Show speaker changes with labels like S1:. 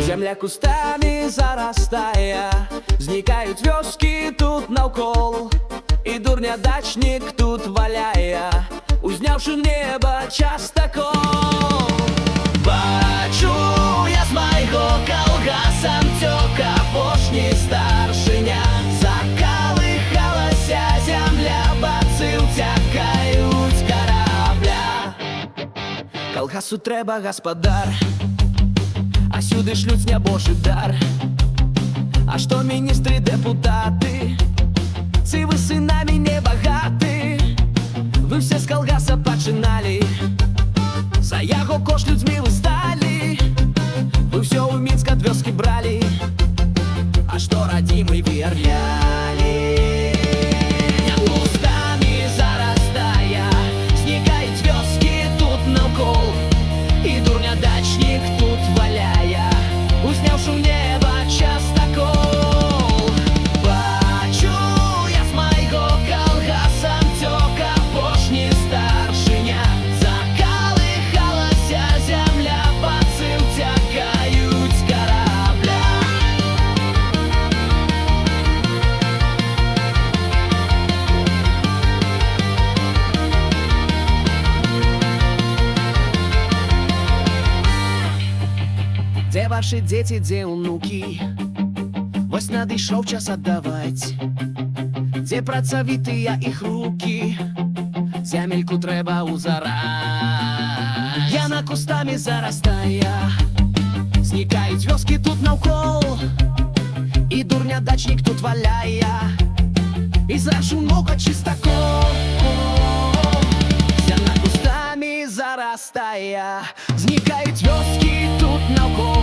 S1: Земля кустами зарастая, зникають вёски тут навкол, і дурня дачник тут валяє, узнявши небо частокол. Бачу я з майго калгаса цьока пошні старшиня, закалихалася земля, бацы утякають корабля. Калгасу треба гаспадар, а сюди шлють нябожий дар. А що міністри, депутати, ці ви синами небагаті, ви все з калгаса починали, за яго кошт людьми ви стали, вы все у Минска от вёски брали, а что родимый вы орляли. Кустами зарастая, зникають вёски тут навкол, і дурня дачник тут валяє, узнявши в небо частокол. Бачу я з майго калгаса цьока пошні старшиня, закалихалася земля, бацы утякають корабля. Де ваші діти, де онуки? Вось надышоў час аддаваць. Дзе працавітыя іх рукі? Зямельку трэба ўзараць. Яна кустамі зарастае, знікаюць вёскі тут наўкол, і дурня дачнік тут валяе, і зрашу много чистакол. Яна кустамі зарастае, знікаюць вёскі тут наўкол,